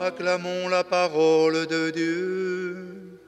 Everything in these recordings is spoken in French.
Acclamons la parole de Dieu.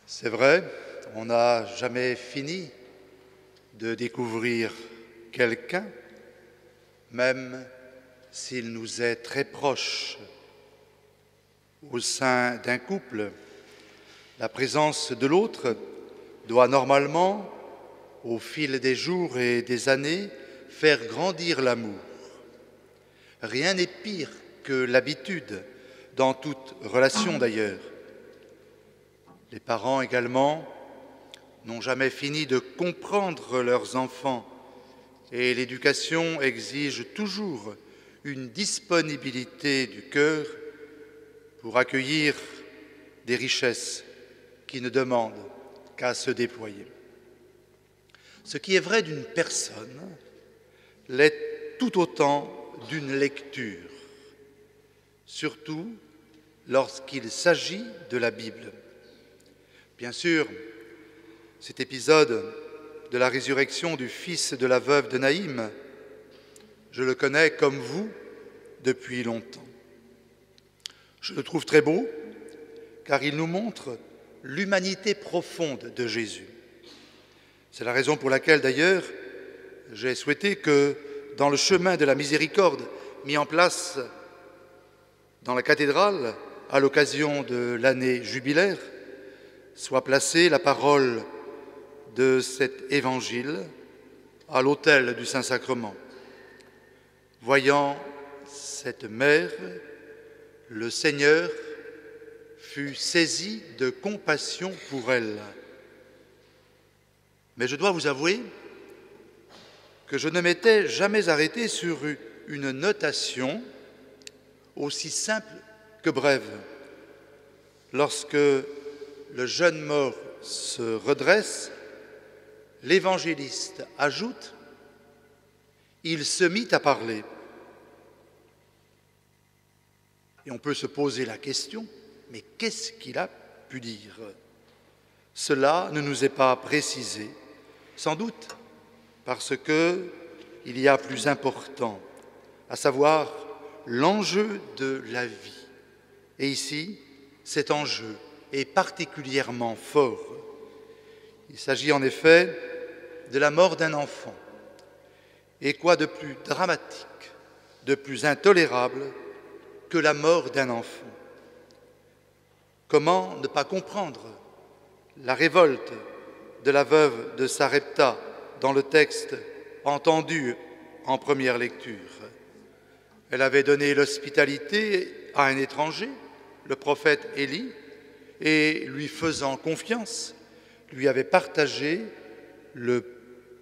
C'est vrai, on n'a jamais fini de découvrir quelqu'un, même s'il nous est très proche. Au sein d'un couple, la présence de l'autre doit normalement, au fil des jours et des années, faire grandir l'amour. Rien n'est pire que l'habitude, dans toute relation d'ailleurs. Les parents également n'ont jamais fini de comprendre leurs enfants et l'éducation exige toujours une disponibilité du cœur pour accueillir des richesses qui ne demandent qu'à se déployer. Ce qui est vrai d'une personne l'est tout autant d'une lecture, surtout lorsqu'il s'agit de la Bible. Bien sûr, cet épisode de la résurrection du fils de la veuve de Naïm, je le connais comme vous depuis longtemps. Je le trouve très beau car il nous montre l'humanité profonde de Jésus. C'est la raison pour laquelle d'ailleurs j'ai souhaité que dans le chemin de la miséricorde mis en place dans la cathédrale à l'occasion de l'année jubilaire, soit placée la parole de cet évangile à l'autel du Saint-Sacrement. Voyant cette mère, le Seigneur fut saisi de compassion pour elle. Mais je dois vous avouer que je ne m'étais jamais arrêté sur une notation aussi simple que brève. Lorsque le jeune mort se redresse, l'évangéliste ajoute « Il se mit à parler ». Et on peut se poser la question, mais qu'est-ce qu'il a pu dire? Cela ne nous est pas précisé, sans doute parce qu'il y a plus important, à savoir l'enjeu de la vie. Et ici, cet enjeu est particulièrement fort. Il s'agit en effet de la mort d'un enfant. Et quoi de plus dramatique, de plus intolérable que la mort d'un enfant? Comment ne pas comprendre la révolte de la veuve de Sarepta dans le texte entendu en première lecture? Elle avait donné l'hospitalité à un étranger, le prophète Élie, et lui faisant confiance, lui avait partagé le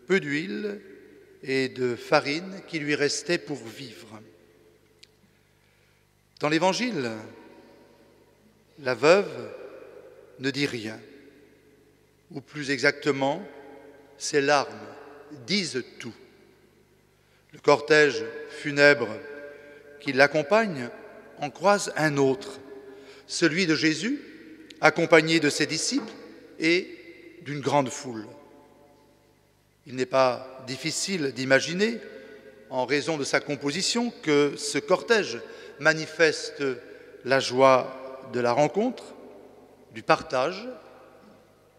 peu d'huile et de farine qui lui restait pour vivre. Dans l'Évangile, la veuve ne dit rien, ou plus exactement, ses larmes disent tout. Le cortège funèbre qui l'accompagne en croise un autre, celui de Jésus, accompagné de ses disciples et d'une grande foule. Il n'est pas difficile d'imaginer, en raison de sa composition, que ce cortège manifeste la joie de la rencontre, du partage,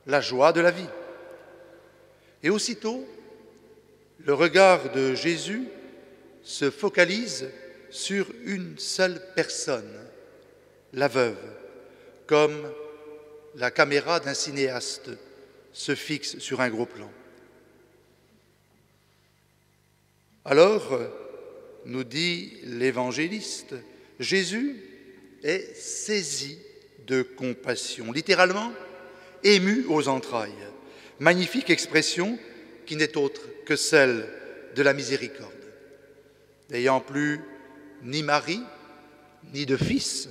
la joie de la vie. Et aussitôt, le regard de Jésus se focalise sur une seule personne, la veuve, comme la caméra d'un cinéaste se fixe sur un gros plan. Alors, nous dit l'évangéliste, Jésus est saisi de compassion, littéralement ému aux entrailles. Magnifique expression qui n'est autre que celle de la miséricorde. N'ayant plus ni mari, ni de fils,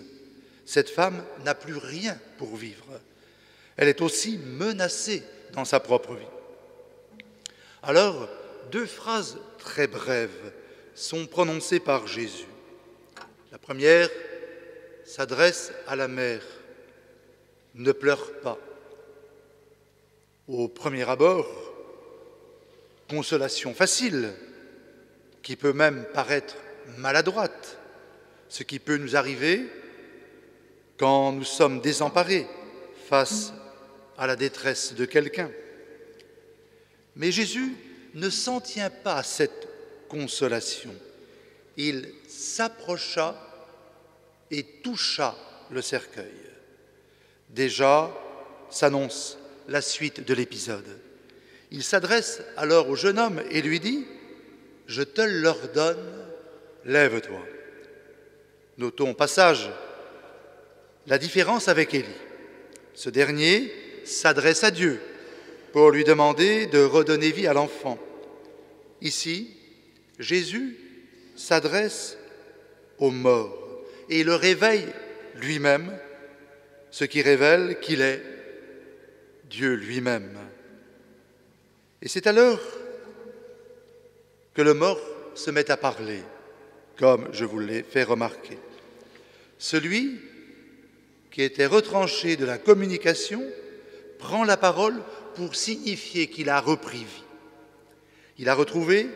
cette femme n'a plus rien pour vivre. Elle est aussi menacée dans sa propre vie. Alors, deux phrases très brèves sont prononcées par Jésus. La première s'adresse à la mère. Ne pleure pas. Au premier abord, consolation facile, qui peut même paraître maladroite, ce qui peut nous arriver quand nous sommes désemparés face à la détresse de quelqu'un. Mais Jésus ne s'en tient pas à cette consolation. Il s'approcha et toucha le cercueil. Déjà s'annonce la suite de l'épisode. Il s'adresse alors au jeune homme et lui dit « Je te l'ordonne, lève-toi ». Notons au passage la différence avec Élie. Ce dernier s'adresse à Dieu pour lui demander de redonner vie à l'enfant. Ici, Jésus s'adresse aux morts et le réveille lui-même, ce qui révèle qu'il est Dieu lui-même. Et c'est alors que le mort se met à parler, comme je vous l'ai fait remarquer. Celui qui était retranché de la communication prend la parole pour signifier qu'il a repris vie. Il a retrouvé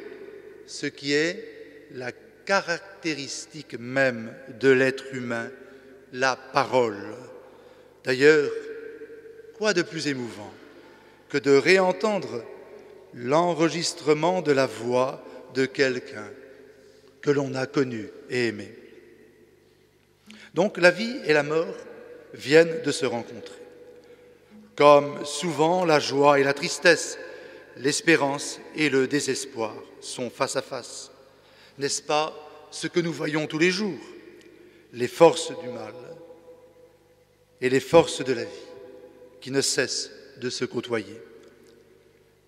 ce qui est la caractéristique même de l'être humain, la parole. D'ailleurs, quoi de plus émouvant que de réentendre l'enregistrement de la voix de quelqu'un que l'on a connu et aimé. Donc la vie et la mort viennent de se rencontrer. Comme souvent, la joie et la tristesse, l'espérance et le désespoir sont face à face. N'est-ce pas ce que nous voyons tous les jours? Les forces du mal et les forces de la vie qui ne cessent de se côtoyer.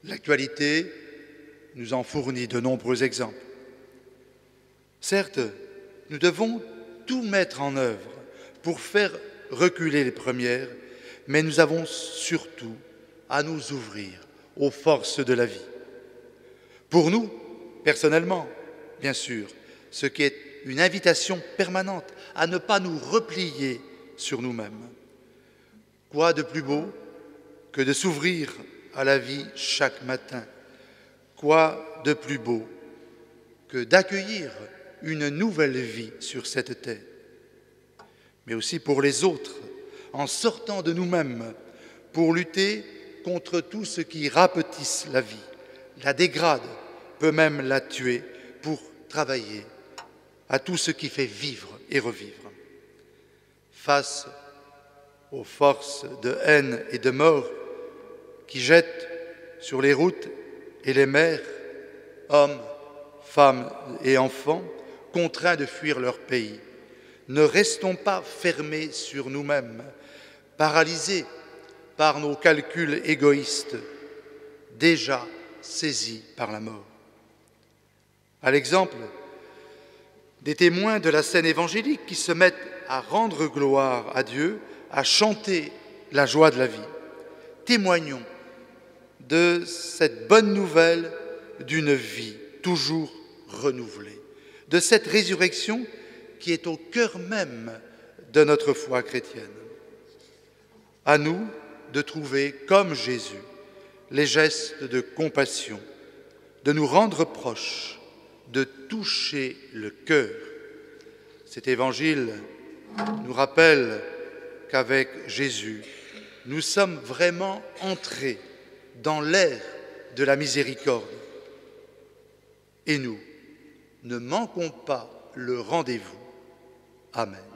L'actualité nous en fournit de nombreux exemples. Certes, nous devons tout mettre en œuvre pour faire reculer les premières, mais nous avons surtout à nous ouvrir aux forces de la vie. Pour nous, personnellement, bien sûr, ce qui est une invitation permanente à ne pas nous replier sur nous-mêmes. Quoi de plus beau que de s'ouvrir à la vie chaque matin? Quoi de plus beau que d'accueillir une nouvelle vie sur cette terre? Mais aussi pour les autres, en sortant de nous-mêmes, pour lutter contre tout ce qui rapetisse la vie, la dégrade, peut même la tuer, pour travailler à tout ce qui fait vivre et revivre. Face aux forces de haine et de mort qui jettent sur les routes et les mers hommes, femmes et enfants contraints de fuir leur pays, ne restons pas fermés sur nous-mêmes, paralysés par nos calculs égoïstes, déjà saisis par la mort. À l'exemple des témoins de la scène évangélique qui se mettent à rendre gloire à Dieu, à chanter la joie de la vie, témoignons de cette bonne nouvelle d'une vie toujours renouvelée, de cette résurrection qui est au cœur même de notre foi chrétienne. À nous de trouver, comme Jésus, les gestes de compassion, de nous rendre proches, de toucher le cœur. Cet évangile nous rappelle qu'avec Jésus, nous sommes vraiment entrés dans l'ère de la miséricorde. Et nous ne manquons pas le rendez-vous. Amen.